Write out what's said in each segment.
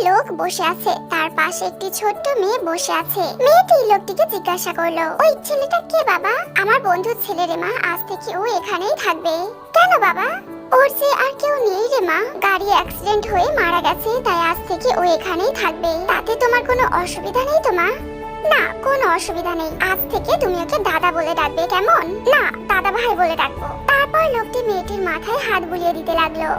লোক বসে আছে, তার পাশে একটি ছোট্ট মেয়ে বসে আছে। মেয়েটি লোকটিকে জিজ্ঞাসা করলো, ওই ছেলেটা কে বাবা? আমার বন্ধুর ছেলে রে মা, আজ থেকে ও এখানেই থাকবে। কেন বাবা? ওর যে আর কেউ নেই রে মা, গাড়ি অ্যাক্সিডেন্ট হয়ে মারা গেছে, তাই আজ থেকে ও এখানেই থাকবে। তাতে তোমার কোনো অসুবিধা নেই তো মা? না, কোনো অসুবিধা নেই। আজ থেকে তুমি ওকে দাদা বলে ডাকবে, কেমন? না, দাদা ভাই বলে ডাকবো। তারপর লোকটি মেয়েটির মাথায় হাত বুলিয়ে দিতে লাগলো।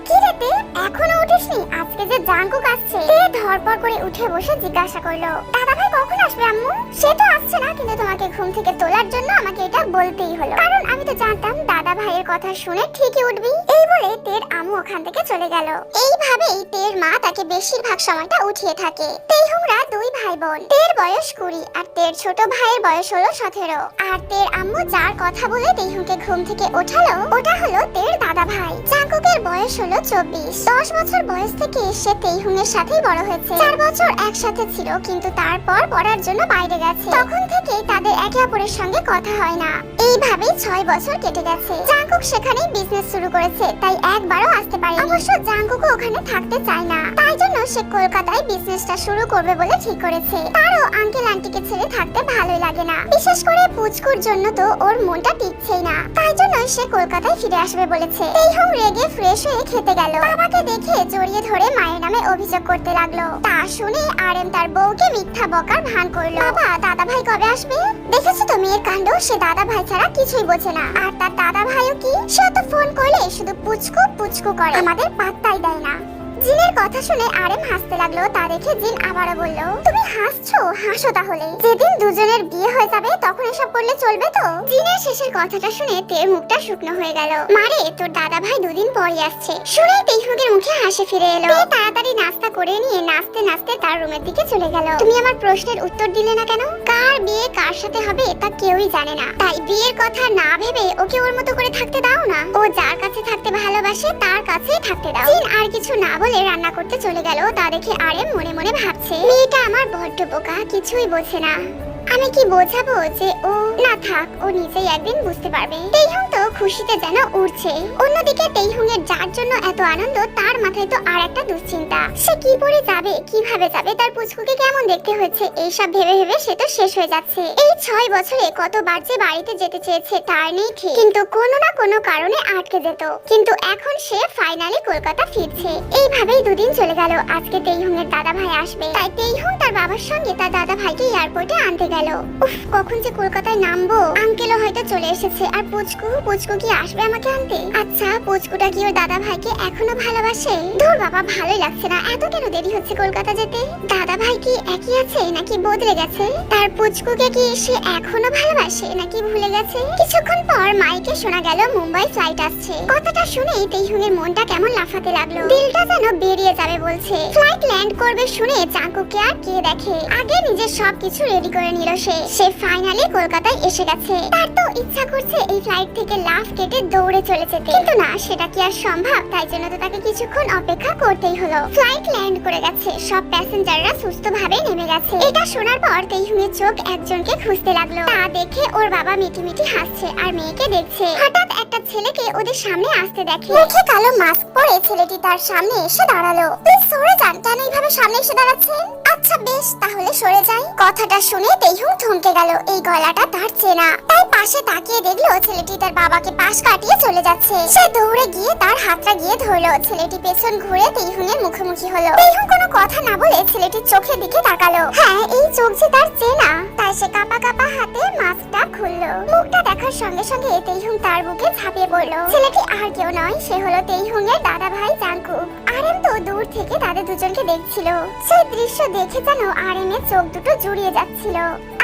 কি রে তে, এখনো উঠিসনি? আজকে যে জাঙ্কুক আসছে। তে ধরপড় করে উঠে বসে জিজ্ঞাসা করলো, দাদা ভাই কখন আসবে আম্মু? সে তো আসছে না, কিন্তু তোমাকে ঘুম থেকে তোলার জন্য আমাকে এটা বলতেই হলো, কারণ আমি তো জানতাম দাদা ভাইয়ের কথা শুনে ঠিকই উঠবি। এই বলে তের আম্মু ওখান থেকে চলে গেল। এইভাবেই তের মা তাকে বেশিরভাগ সময়টা উঠিয়ে থাকে। তেহুংরা দুই ভাই বোন। তের বয়স 20 আর তের ছোট ভাইয়ের বয়স হলো 17। আর তের আম্মু যার কথা বলে তেহুংকে ঘুম থেকে ওঠালো, ওটা হলো তের দাদা ভাই। জাঙ্কুকের বয়স হলো 24। 10 বছর বয়স থেকে সে তেহুং এর সাথেই বড় হয়েছে। 4 বছর একসাথে ছিল, কিন্তু তারপর পড়ার জন্য বাইরে গেছে। তখন থেকে তাদের একে অপরের সঙ্গে কথা হয় না। এইভাবেই 6 বছর কেটে গেছে। জাঙ্কুক সেখানেই বিজনেস শুরু করেছে, তাই একবারও আসতে পারেনি। অবশ্য জাঙ্কুক ওখানে থাকতে চায় না, তাই জন্য সে কলকাতায় বিজনেসটা শুরু করবে বলে ঠিক করেছে। তারও আঙ্কেল আন্টিকে ছেড়ে থাকতে ভালোই লাগে না, বিশেষ করে পুচকুর জন্য তো ওর মনটা টিকছেই না, তাই জন্য সে কলকাতায় ফিরে আসবে বলেছে। তেহুং রেগে ফ্রেশ হয়ে খেতে গেল। বাবাকে দেখে জড়িয়ে ধরে মায়ের নামে অভিযোগ করতে লাগলো। তা শুনে আরএম তার বউকে মিথ্যা বকার ভান করলো। বাবা, দাদা ভাই কবে আসবে? দেখেছো তো মেয়ের কাণ্ড, সে দাদা ভাই ছাড়া কিছুই বোঝে না। আর তার দাদা ভাইও কি, সে তো ফোন করলে শুধু পুচকু পুচকু করে, আমাদের পাত্তাই দেয় না। জিনের কথা শুনে আরএম হাসতে লাগলো। তা দেখে জিন আবারও বলল, তুমি হাসছো? হাসো তাহলে। যেদিন দুজনের বিয়ে হয়ে যাবে তখন এসব করলে চলবে তো? জিনের শেষের কথাটা শুনে তের মুখটা শুকনো হয়ে গেল। মারে, তোর দাদা ভাই দুদিন পরই আসছে। শুনে তেহুংয়ের মুখে হাসি ফিরে এলো। তে তাড়াতাড়ি নাস্তা করে নিয়ে নাচতে নাচতে তার রুমের দিকে চলে গেল। তুমি আমার প্রশ্নের উত্তর দিলে না কেন? কার বিয়ে কার সাথে হবে তা কেউই জানে না, তাই বিয়ের কথা না ভেবে ওকে ওর মতো করে থাকতে দাও না। ও যার কাছে থাকতে ভালোবাসে তার কাছেই থাকতে দাও। জিন আর কিছু না বলে রান্না করতে চলে গেল। তা দেখে আরএম মনে মনে ভাবছে, মেয়েটা আমার বড্ড বোকা, কিছুই বোঝে না। আমি কি বোঝাবো যে ও না থাক, ও নিজেই একদিন বুঝতে পারবে। তেইহুং তো খুশিতে যেন উড়ছে। অন্যদিকে তেইহুং এর যার জন্য এত আনন্দ, তার মাথায় তো আর একটা দুশ্চিন্তা। সে কি পরে যাবে, কিভাবে যাবে, তার পুচকুকে কেমন দেখতে হয়েছে, এইসব ভেবে ভেবে সে তো শেষ হয়ে যাচ্ছে। এই 6 বছরে কতবার যে বাড়িতে যেতে চেয়েছে তার নেই ঠিক, কিন্তু কোনো না কোনো কারণে আটকে যেত। কিন্তু এখন সে ফাইনালি কলকাতা ফিরছে। এইভাবেই দুদিন চলে গেল। আজকে তেইহুং এর দাদা ভাই আসবে, তাই তেইহুং তার বাবার সঙ্গে তার দাদা ভাইকে এয়ারপোর্টে আনতে গেল। উফ, কখন যে কলকাতায় নামবো। আঙ্কেলও হয়তো চলে এসেছে। আর পুচকু কি আসবে আমাকে আনতে? আচ্ছা, পুচকুটা কি ওর দাদা ভাইকে এখনো ভালোবাসে? ধুর বাবা, ভালোই লাগছে না, এত কেন দেরি হচ্ছে কলকাতা যেতে। দাদা ভাই কি একই আছে নাকি বদলে গেছে? তার পুচকুকে কি সে এখনো ভালোবাসে নাকি ভুলে গেছে? কিছুক্ষণ পর মাইকে শোনা গেল মুম্বাই ফ্লাইট আসছে। কথাটা শুনেই তেইহুং এর মনটা কেমন লাফাতে লাগলো, দিলটা যেন বেরিয়ে যাবে বলছে। ফ্লাইট ল্যান্ড করবে শুনে জাঙ্কুককে আর কে দেখে, আগে নিজের সবকিছু রেডি করে নিল। সে ফাইনালি কলকাতায় এসে গেছে। তার তো ইচ্ছা করছে এই ফ্লাইট থেকে লাফ কেটে দৌড়ে চলে যেতে, কিন্তু না, সেটা কি আর সম্ভব? তাই জন্য তো তাকে কিছুক্ষণ অপেক্ষা করতেই হলো। ফ্লাইট ল্যান্ড করে গেছে, সব প্যাসেঞ্জাররা সুস্থভাবে নেমে গেছে। এটা শোনার পর তেইহুংয়ের চোখ একজনকে খুঁজতে লাগলো। তা দেখে ওর বাবা মিটি মিটি হাসছে আর মেয়েকে দেখছে। হঠাৎ একটা ছেলেকে ওদের সামনে আসতে দেখে। মুখে কালো মাস্ক পরে ছেলেটি তার সামনে এসে দাঁড়ালো। প্লিজ সরে যান, কেন এইভাবে সামনে এসে দাঁড়াচ্ছেন? আচ্ছা বেশ, তাহলে সরে যাই। কথাটা শুনে তেইহুং থমকে গেল। এই গলাটা তার চেনা, তাই পাশে তাকিয়ে দেখলো ছেলেটি তার বাবাকে পাশ কাটিয়ে চলে যাচ্ছে। সে দৌড়ে গিয়ে তার হাতটা গিয়ে ধরলো। ছেলেটি পেছন ঘুরে তেইহুং এর মুখোমুখি হলো। তেইহুং কোনো কথা না বলে ছেলেটির চোখের দিকে তাকালো। হ্যাঁ, এই চোখ যে তার চেনা, তাই সে কাঁপা কাঁপা হাতে মাস্কটা খুললো। মুখটা দেখার সঙ্গে সঙ্গে তেইহুং তার বুকে ঝাঁপিয়ে পড়লো। ছেলেটি আর কেউ নয়, সে হলো তেইহুং এর দাদা ভাই জাঙ্কুক। আরএম তো দূর থেকে তাদের দুজনকে দেখছিল। সেই দৃশ্য দেখে যেন আরএম এর চোখ দুটো জুড়িয়ে যাচ্ছিল।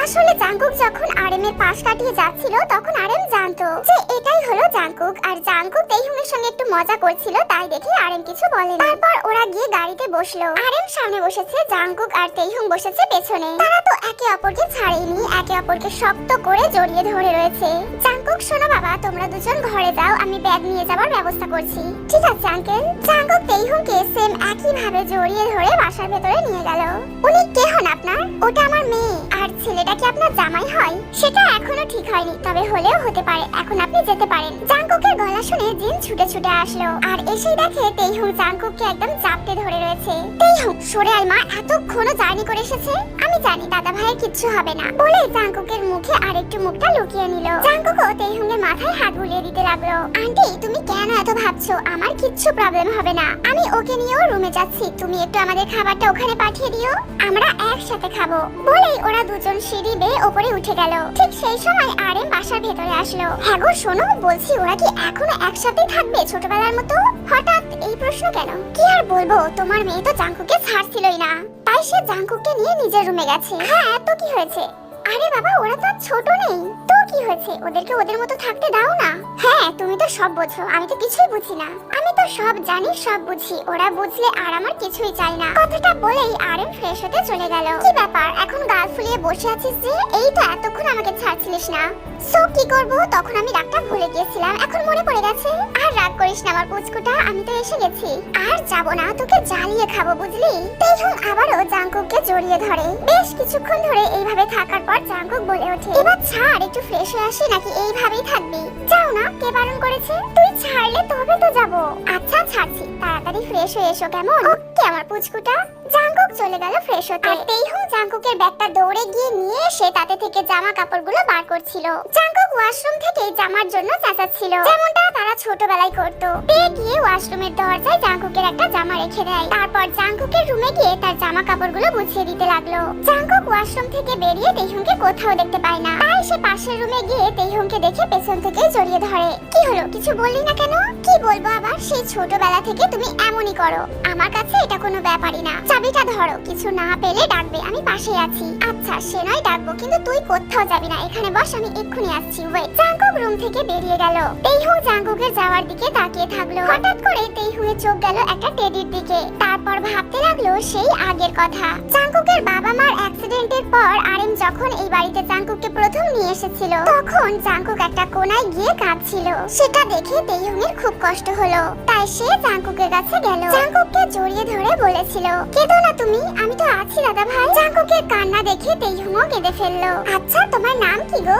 আসলে জাঙ্কুক যখন আরএম এর পাশ কাটিয়ে যাচ্ছিল তখন আরএম জানতো যে এটাই হলো জাঙ্কুক, আর জাঙ্কুক তেইহুং এর সঙ্গে একটু মজা করছিল, তাই দেখে আরএম কিছু বলেনি। তারপর ওরা গিয়ে গাড়িতে বসলো। আরএম সামনে বসেছে, জাঙ্কুক আর তেইহুং বসেছে পেছনে। তারা তো একে অপরকে ছাড়েনি, একে অপরকে শক্ত করে জড়িয়ে ধরে রয়েছে। জাঙ্কুক, শোনো বাবা, তোমরা দুজন ঘরে যাও, আমি ব্যাগ নিয়ে যাবার ব্যবস্থা করছি। ঠিক আছে আঙ্কেল। জাঙ্কুক তেইহুংকে সেম একই ভাবে জড়িয়ে ধরে বাসার ভেতরে নিয়ে গেল। উনি কে হন আপনার? ওটা আমার মেয়ে। আর ছেলেটা কি আপনার জামাই হয়? সেটা এখনো ঠিক হয়নি, তবে হলেও হতে পারে। এখন আপনি যেতে পারেন। জাংকুকের গলা শুনে জিন ছুটে ছুটে আসলো আর এসেই দেখে তেইহুং জাংকুককে একদম চাপতে ধরে রয়েছে। তেইহুং সরে আয় মা, এতক্ষণ জার্নি করে এসেছে। আমি জানি দাদা ভাইয়ের কিচ্ছু হবে না বলে জাংকুকের মুখে আরেকটু মুখটা লুকিয়ে নিল। জাংকুকও তেইহুংয়ের মাথায় হাত বুলিয়ে দিতে লাগলো। আন্টি তুমি কেন এত ভাবছো? আমার কিচ্ছু প্রবলেম হবে না। আমি ওকে নিয়েও রুমে যাচ্ছি, তুমি একটু আমাদের খাবারটা ওখানে পাঠিয়ে দিও, আমরা একসাথে খাবো। বলেই ওরা দুজন সিঁড়ি বেয়ে ওপরে উঠে গেল। ঠিক সেই সময় আরএম বাসার ভেতরে আসলো। হ্যাঁ গো শোনো, বলছি ওরা কি এখনো একসাথেই থাকবে ছোটবেলার মতো? হঠাৎ এই প্রশ্ন কেন? কি আর বলবো, তোমার মেয়ে তো জাংকুককে ছাড়ছিলই না, তাই সে জাংকুককে নিয়ে নিজের রুমে গেছে। হ্যাঁ তো কি হয়েছে? আরে বাবা ওরা তো ছোট নেই, তো কি হয়েছে? ওদেরকে ওদের মতো থাকতে দাও না। হ্যাঁ তুমি তো সব বোঝো, আমি তো কিছুই বুঝি না। আমি তো সব জানি, সব বুঝি, ওরা বুঝলে আর আমার কিছুই চাই না। কথাটা বলেই আরএম ফ্রেশ হতে চলে গেল। কি ব্যাপার এখন গাল ফুলিয়ে বসে আছিস যে? এই তো এতক্ষণ আমাকে ছাড়ছিলিস না। সো কি করব, তখন আমি রাগটা ভুলে গিয়েছিলাম, এখন মনে পড়ে গেছে। আর রাগ করিস না আমার পুচকুটা, আমি তো এসে গেছি, আর যাব না, তোকে জ্বালিয়ে খাবো বুঝলি? তেইহুং আবারও জাংকুককে জড়িয়ে ধরে। বেশ কিছুক্ষণ ধরে এইভাবে থাকার পর জাংকুক বলে ওঠে, এবার ছাড়, একটু ফ্রেশ হয়ে আসি, নাকি এইভাবেই থাকবি? যাও না, কে বারণ করেছে? তুই ছাড়লে তবে তো যাব। আচ্ছা ছাড়ছি, তাড়াতাড়ি ফ্রেশ হয়ে এসো কেমন? ওকে আমার পুচকুটা। জাংকুক চলে গেল ফ্রেশ হতে। আর তেইহুং জাংকুকের ব্যাগটা দৌড়ে গিয়ে নিয়ে এসে তাতে থেকে জামা কাপড়গুলো বার করছিল। জাংকুক ওয়াশরুম থেকে জামার জন্য চেঁচাচ্ছিল, যেমনটা তারা ছোটবেলায় করত। পেয়ে গিয়ে ওয়াশরুমের দরজায় জাংকুকের একটা জামা রেখে দেয়। তারপর জাংকুকের রুমে গিয়ে তার জামা কাপড়গুলো গুছিয়ে দিতে লাগলো। জাংকুক ওয়াশরুম থেকে বেরিয়ে তেইহুংকে কোথাও দেখতে পায় না, তাই সে পাশের রুমে গিয়ে তেইহুংকে দেখে পেছন থেকে জড়িয়ে ধরে। কি হলো, কিছু বললি না কেন? কি বলবো আবার, সেই ছোটবেলা থেকে তুমি এমনই করো, আমার কাছে এটা কোনো ব্যাপারই না। চাবিটা ধরো, কিছু না পেলে ডাকবে, আমি পাশে আছি। আচ্ছা সে নয় ডাকবো, কিন্তু তুই কোথাও যাবি না, এখানে বস, আমি এক্ষুনি আসছি। ওয়েট। জাংকুক রুম থেকে বেরিয়ে গেল। তেইহুং জাংকুকের যাওয়ার দিকে তাকিয়ে থাকলো। হঠাৎ করে তেইহুংয়ের চোখ গেল একটা টেডির দিকে। তারপর ভাবতে লাগলো সেই আগের কথা। জাংকুকের বাবা মার অ্যাক্সিডেন্টের পর আরএম যখন এই বাড়িতে জাংকুককে প্রথম নিয়ে এসেছিল, তখন জাংকুক একটা কোণায় গিয়ে কাঁদছিল। সেটা দেখে তেইহুংয়ের খুব কষ্ট হলো, তাই সে জাংকুকের কাছে গেল। জাংকুককে জড়িয়ে ধরে বলেছিল, কেঁদো না তুমি, আমি তো আছি দাদা ভাই। জাংকুকের কান্না দেখে তেইহুংও কেঁদে ফেললো। আচ্ছা তোমার নাম কি গো?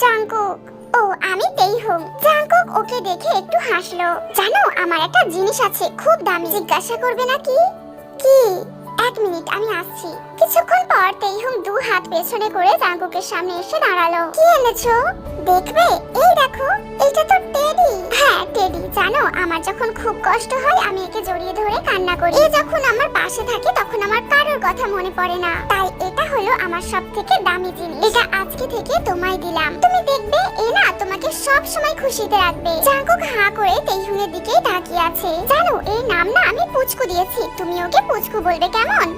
জাংকুক। ও আমি তেইহুং। জাংকুক ওকে দেখে একটু হাসলো। জানো আমার একটা জিনিস আছে, খুব দামি, জিজ্ঞাসা করবে নাকি? কি? এক মিনিট আমি আসছি। কিছুক্ষণ পর তেইহুং দু হাত পেছনে করে জাংকুকের সামনে এসে দাঁড়ালো। কি এনেছো? দেখবে, এই দেখো, এটা তো টেডি। হ্যাঁ টেডি। জানো আমার যখন খুব কষ্ট হয় আমি একে জড়িয়ে ধরে কান্না করি। এ যখন আমার পাশে থাকে তখন আমার কারোর কথা মনে পড়ে না, তাই এটা হলো আমার সবথেকে দামি জিনিস। এটা আজকে থেকে তোমায় দিলাম, তুমি দেখবে এ না তোমাকে সব সময় খুশিতে রাখবে। জাংকুক হাঁ করে তেইহুংয়ের দিকে তাকিয়ে আছে। জানো এই নাম না আমি পুচকু দিয়েছি, তুমি ওকে পুচকু বলবে কেমন?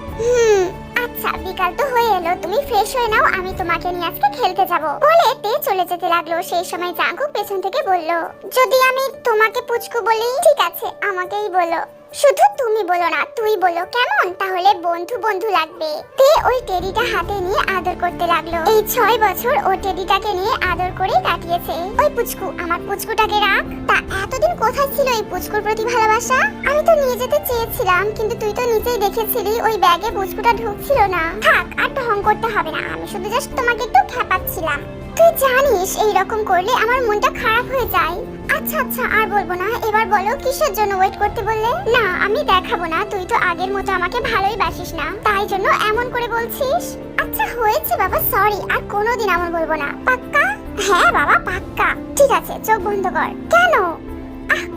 আচ্ছা বিকাল তো হয়ে এলো, তুমি ফ্রেশ হয়ে নাও, আমি তোমাকে নিয়ে আজকে খেলতে যাব। বলে তে চলে যেতে লাগলো। সেই সময় জাংকুক পেছন থেকে বলল, যদি আমি তোমাকে পুচকু বলি? ঠিক আছে আমাকেই বলো, শুধু তুমি বলো না, তুই বলো কেমন? তাহলে বন্ধু বন্ধু লাগবে। তে ওই টেডিটা হাতে নিয়ে আদর করতে লাগলো। এই 6 বছর ও টেডিটাকে নিয়ে আদর করে কাটিয়েছে। ওই পুচকু, আমার পুচকুটাকে রাখ। তা এতদিন কোথায় ছিল এই পুচকুর প্রতি ভালোবাসা? আমি তো নিয়ে যেতে চেয়েছিলাম, কিন্তু তুই তো নিজেই দেখেছিলি ওই ব্যাগে পুচকুটা ঢুকছিল না। থাক আর ঢং করতে হবে না, আমি শুধু জাস্ট তোমাকে একটু খেপাচ্ছিলাম। তুই জানিস এই রকম করলে আমার মনটা খারাপ হয়ে যায়। আচ্ছা আচ্ছা আর বলবো না, এবার বলো কিসের জন্য ওয়েট করতে বললে? না আমি দেখাবো না, তুই তো আগের মতো আমাকে ভালোই বাসিস না, তাই জন্য এমন করে বলছিস। আচ্ছা হয়েছে বাবা, সরি, আর কোনোদিন এমন বলবো না। পাক্কা? হ্যাঁ বাবা পাক্কা। ঠিক আছে চোখ বন্ধ কর। কেন?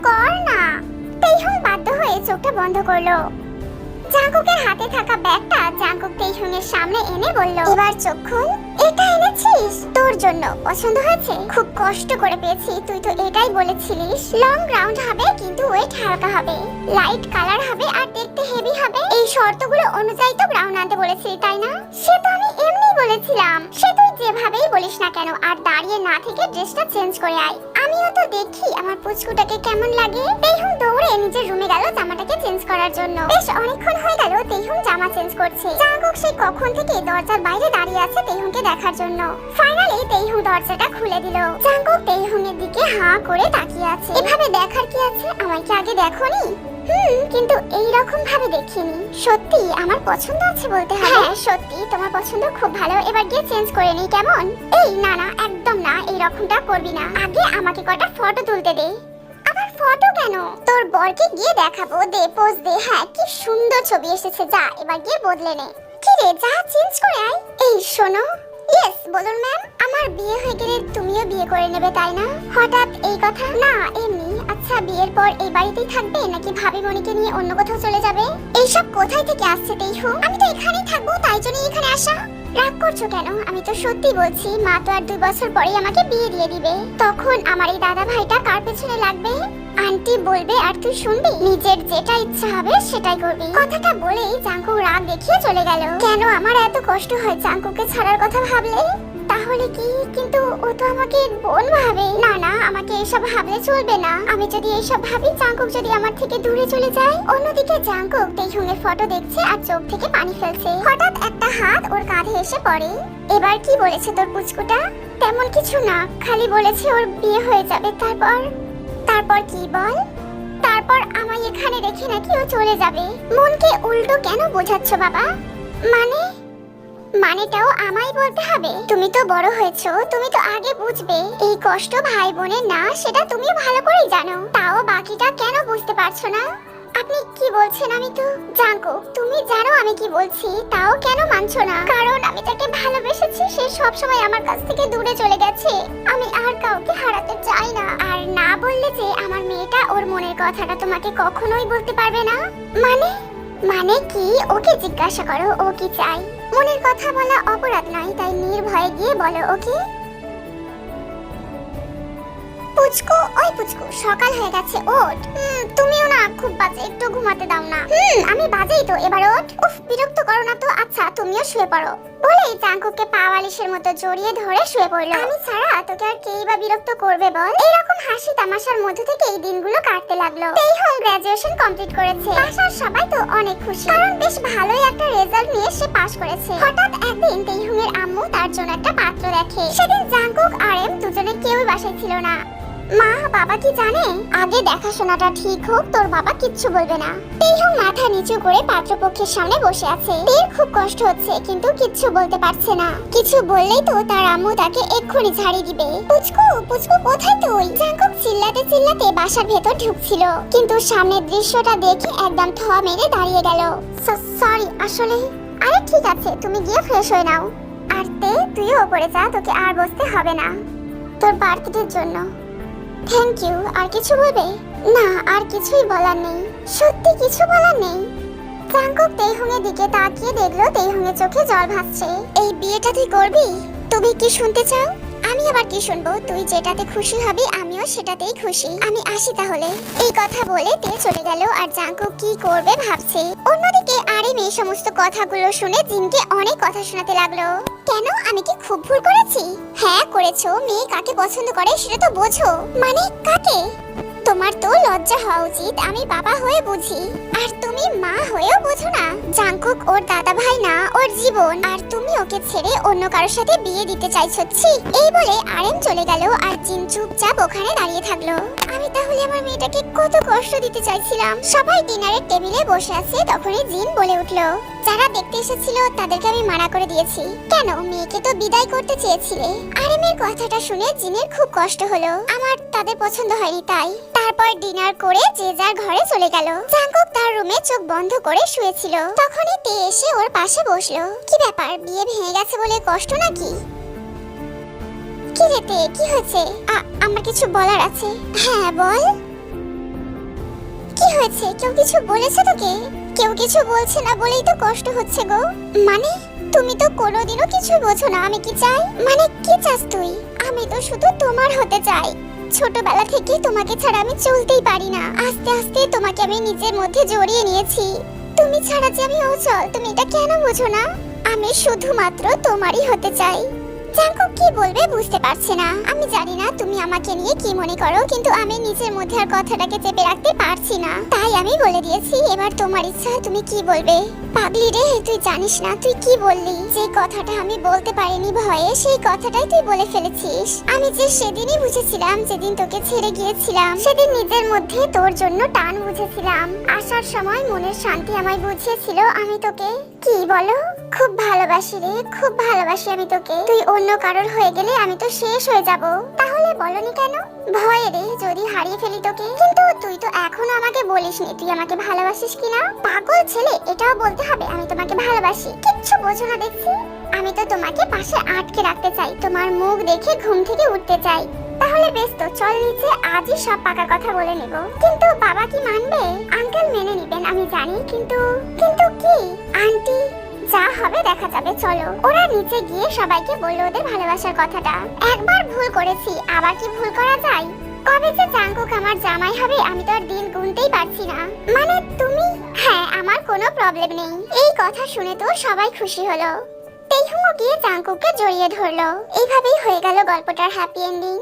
কর না। তেইহুং বাধ্য হয়ে চোখটা বন্ধ করলো। জাংকুকের হাতে থাকা ব্যাগটা জাংকুক তেইহুংয়ের সামনে এনে বলল, এবার চোখ খুল। এটা এনেছিস তোর জন্য, পছন্দ হয়েছে? খুব কষ্ট করে পেয়েছি, তুই তো এটাই বলেছিলিস। লং গ্রাউন্ড হবে কিন্তু ওয়েট হালকা হবে, লাইট কালার হবে আর দেখতে হেভি হবে। এই শর্তগুলো অনুযায়ী তো গ্রাউন্ড আনতে বলেছিলি তাই না? সে তো আমি এমনি বলেছিলাম। সে তুই যেভাবেই বলিস না কেন, আর দাঁড়িয়ে না থেকে ড্রেসটা চেঞ্জ করে আয়, আমিও তো দেখি আমার পুচকুটাকে কেমন লাগে। তেইহুং দৌড়ে নিজের রুমে গেল জামাটাকে চেঞ্জ করার জন্য। বেশ অনেকক্ষণ হয়ে গেল তেইহুং তেইহুং জামা চেঞ্জ করছে। জাঙ্কুক সেই কখন থেকে দরজার বাইরে দাঁড়িয়ে আছে তেইহুংকে দেখার জন্য। ফাইনালি তেইহুং দরজাটা খুলে দিল। জাঙ্কুক তেইহুং এর দিকে হাঁ করে তাকিয়ে আছে। এভাবে দেখার কি আছে? আমায় কি আগে দেখোনি? কিন্তু এই রকম ভাবে দেখিনি। সত্যি আমার পছন্দ আছে বলতে হবে। হ্যাঁ সত্যি তোমার পছন্দ খুব ভালো। এবার গিয়ে চেঞ্জ করে নি কেমন? এই না না একদম না, এই রকমটা করবি না। আগে আমাকে কটা ফটো তুলতে দে। আবার ফটো কেন? তোর বরকে গিয়ে দেখাবো, দে পোজ দে। হ্যাঁ কি সুন্দর ছবি এসেছে, যা এবার গিয়ে বদলে নে। কি রে, যা চেঞ্জ করে আয়। এই শোনো। ইয়েস বলুন ম্যাম। আমার বিয়ে হয়ে গেলে তুমিও বিয়ে করে নেবে তাই না? হঠাৎ এই কথা? না এমনি। আচ্ছা বিয়ের পর এই বাড়িতেই থাকবে নাকি ভাবি মনিকে নিয়ে অন্য কোথাও চলে যাবে? এইসব কোথায় থেকে আসছে তেইহু? আমি তো এখানেই থাকবো, তাই জন্যই এখানে আসা। রাগ করছো কেন? আমি তো সত্যি বলছি, মা তো আর 2 বছর পরেই আমাকে বিয়ে দিয়ে দিবে। তখন আমার এই দাদা ভাইটা কার পেছনে লাগবে? আন্টি বলবে আর তুই শুনবি। নিজের যেটা ইচ্ছা হবে সেটাই করবি। কথাটা বলেই জাঙ্কুক রাগ দেখিয়ে চলে গেল। কেন আমার এত কষ্ট হয় জাঙ্কুককে ছাড়ার কথা ভাবলে? তাহলে কি? কিন্তু ও তো আমাকে বোন ভাবে। না না, আমাকে এসব ভাবলে চলবে না। আমি যদি এসব ভাবি, জাঙ্কুক যদি আমার থেকে দূরে চলে যায়। অন্যদিকে জাঙ্কুক তেইহুং এর ফটো দেখছে আর চোখ থেকে পানি ফেলছে। হঠাৎ একটা হাত ওর কাঁধে এসে পড়ে। এবার কি বলেছে তোর পুচকুটা? তেমন কিছু না, খালি বলেছে ওর বিয়ে হয়ে যাবে। তারপর কি বল? তারপর আমায় এখানে রেখে নাকি ও চলে যাবে। মনকে উল্টো কেন বোঝাচ্ছ বাবা? মানেটাও আমায় বলতে হবে? তুমি তো বড় হয়েছো, তুমি তো আগে বুঝবে এই কষ্ট ভাই বোনের না, সেটা তুমি ভালো করেই জানো। তাও বাকিটা কেন বুঝতে পারছো না? আপনি কি বলছেন? আমি তো জাঙ্কুক, তুমি জানো আমি কি বলছি, তাও কেন মানছো না? কারণ আমি তাকে ভালোবেসেছি, সে সব সময় আমার কাছ থেকে দূরে চলে গেছে। আমি আর কাউকে হারাতে চাই না। আর না বললে যে আমার মেয়েটা ওর মনের কথাটা তোমাকে কখনোই বলতে পারবে না। মানে কি? ওকে জিজ্ঞাসা করো ও কি চাই। মনের কথা বলা অপরাধ নয়, তাই নির্ভয়ে গিয়ে বলো ওকে। পুচকু, ওই পুচকু, সকাল হয়ে গেছে, ওঠ। তুমিও না খুব বাজে, একটু ঘুমাতে দাও না। আমি বাজেই তো, এবার ওঠ। উফ বিরক্ত করো না তো। আচ্ছা তুমিও শুয়ে পড়ো। বলেই জাঙ্কুককে পাওয়ালিশের মতো জড়িয়ে ধরে শুয়ে পড়লো। আমি ছাড়া তোকে আর কেই বা বিরক্ত করবে বল? এইরকম হাসি তামাশার মধ্যে থেকে এই দিনগুলো কাটতে লাগলো। তেইহুং গ্রাজুয়েশন কমপ্লিট করেছে। বাসার সবাই তো অনেক খুশি, কারণ বেশ ভালোই একটা রেজাল্ট নিয়ে সে পাস করেছে। হঠাৎ একদিন তেইহুং এর আম্মু তার জন্য একটা পাত্র দেখে। সেদিন জাঙ্কুক আর এম দুজনে কেউই বাসায় ছিল না। মা বাবা কি জানে? আগে দেখাশোনাটা ঠিক হোক, তোর বাবা কিচ্ছু বলবে না। তেইহুং মাথা নিচু করে পাত্রপক্ষের সামনে বসে আছে। তের খুব কষ্ট হচ্ছে, কিন্তু কিচ্ছু বলতে পারছে না। কিছু বললেই তো তার আম্মু তাকে এক্ষুনি ঝাড়িয়ে দিবে। পুচকু পুচকু কোথায় তুই? জাঙ্কুক চিল্লাতে চিল্লাতে বাসার ভেতর ঢুকছিল, কিন্তু সামনের দৃশ্যটা দেখে একদম থ মেরে দাঁড়িয়ে গেল। সরি আসলে। আরে ঠিক আছে, তুমি গিয়ে ফ্রেশ হয়ে নাও। আর তুইও উপরে যা, তোকে আর বসতে হবে না তোর বার্থডের জন্য। Thank you. আর কিছু বলবে? না আর কিছুই বলার নেই, সত্যি কিছু বলার নেই। জাঙ্কুক তেইহুং এর দিকে তাকিয়ে দেখলো তেইহুং এর চোখে জল ভাসছে। এই বিয়েটা তুই করবি? তুমি কি শুনতে চাও? আমি আবার কি শুনবো? তুই যেটাতে খুশি হবি আমিও সেটাতেই খুশি। আমি আসি তাহলে। এই কথা বলে তে চলে গেল। আর জাঙ্কুক কি করবে ভাবছে। অন্যদিকে আরিম এই সমস্ত কথাগুলো শুনে জিনকে অনেক কথা শোনাতে লাগলো। কেন? আমি কি খুব ভুল করেছি? হ্যাঁ করেছো। মেয়ে কাকে পছন্দ করে সেটা তো বোঝো। মানে কাকে? তোমার তো লজ্জা হওয়া উচিত। আমি বাবা হয়ে বুঝি, আর তুমি মা হয়েও বোঝো না। জাঙ্কুক ওর দাদা ভাই না, ওর জীবন। আর তুমি ওকে ছেড়ে অন্য কারোর সাথে বিয়ে দিতে চাইছো? ছি। এই বলে আরেম চলে গেল আর জিন চুপচাপ ওখানে দাঁড়িয়ে থাকলো। আমি তাহলে আমার মেয়েটাকে কত কষ্ট দিতে চাইছিলাম। সবাই ডিনারের টেবিলে বসে আছে, তখনই জিন বলে উঠলো, যারা দেখতে এসেছিল তাদেরকে আমি মানা করে দিয়েছি। কেন? মেয়েকে তো বিদায় করতে চেয়েছিলে। আরেমের কথাটা শুনে জিনের খুব কষ্ট হলো। আমার তাদের পছন্দ হয়নি তাই। তারপর ডিনার করে যে যার ঘরে চলে গেল। জাঙ্কুক তার রুমে চোখ বন্ধ করে শুয়েছিল। তখনই তে এসে ওর পাশে বসলো। কি ব্যাপার, বিয়ে ভেঙে গেছে বলে কষ্ট নাকি? কি রে তে, কি হয়েছে? আমার কিছু বলার আছে। হ্যাঁ বল। কি হয়েছে? কেউ কিছু বলেছে তোকে? কেউ কিছু বলছে না বলেই তো কষ্ট হচ্ছে গো। মানে তুমি তো কোনোদিনও কিছু বোঝো না আমি কি চাই। মানে কি চাস তুই? আমি তো শুধু তোমার হতে চাই। ছোটবেলা থেকে তোমাকে ছাড়া আমি চলতেই পারি না। আস্তে আস্তে তোমাকে আমি নিজের মধ্যে জড়িয়ে নিয়েছি। তুমি ছাড়া যে আমি অচল, তুমি এটা কেন বোঝো না? আমি শুধুমাত্র তোমারই হতে চাই। জাঙ্কুক কি বলবে বুঝতে পারছে না। আমি জানি না তুমি আমাকে নিয়ে কি মনে করো, কিন্তু আমি নিজের মধ্যে আর কথাটাকে চেপে রাখতে পারছি না, তাই আমি বলে দিয়েছি। এবার তোমার ইচ্ছা, তুমি কি বলবে। পাগলি রে, তুই জানিস না তুই কি বললি। যে কথাটা আমি বলতে পারিনি ভয়ে, সেই কথাটাই তুই বলে ফেলেছিস। আমি যে সেদিনই বুঝেছিলাম, যেদিন তোকে ছেড়ে গিয়েছিলাম, সেদিন নিজের মধ্যে তোর জন্য টান বুঝেছিলাম। আসার সময় মনের শান্তি আমায় বুঝিয়েছিল আমি তোকে। কি বলো? খুব ভালোবাসি রে, খুব ভালোবাসি আমি তোকে। তুই অন্য কারোর হয়ে গেলে আমি তো শেষ হয়ে যাব। তাহলে বলনি কেন? ভয়ে রে, যদি হারিয়ে ফেলি তোকে। কিন্তু তুই তো এখনো আমাকে বলিসনি তুই আমাকে ভালোবাসিস কিনা। পাগল ছেলে, এটাও বলতে হবে আমি তোমাকে ভালোবাসি। কিচ্ছু বোঝো না দেখছি। আমি তো তোমাকে পাশে আটকে রাখতে চাই, তোমার মুখ দেখে ঘুম থেকে উঠতে চাই। তাহলে বেশ, তো চল নিচে, আজই সব পাকা কথা বলে নেব। কিন্তু বাবা কি মানবে? আঙ্কেল মেনে নিবেন আমি জানি, কিন্তু কিন্তু কি আন্টি, যা হবে দেখা যাবে। চলো, ওরা নিচে গিয়ে সবাইকে বললো ওদের ভালোবাসার কথাটা। একবার ভুল করেছি, আবার কি ভুল করা যায়? কবে যে জাঙ্কুক আমার জামাই হবে আমি তো আর দিন গুনতেই পারছি না। মানে তুমি? হ্যাঁ, আমার কোনো প্রবলেম নেই। এই কথা শুনে তো সবাই খুশি হলো। তেহুমো গিয়ে জাঙ্কুককে জড়িয়ে ধরলো। এইভাবেই হয়ে গেল গল্পটার হ্যাপি এন্ডিং।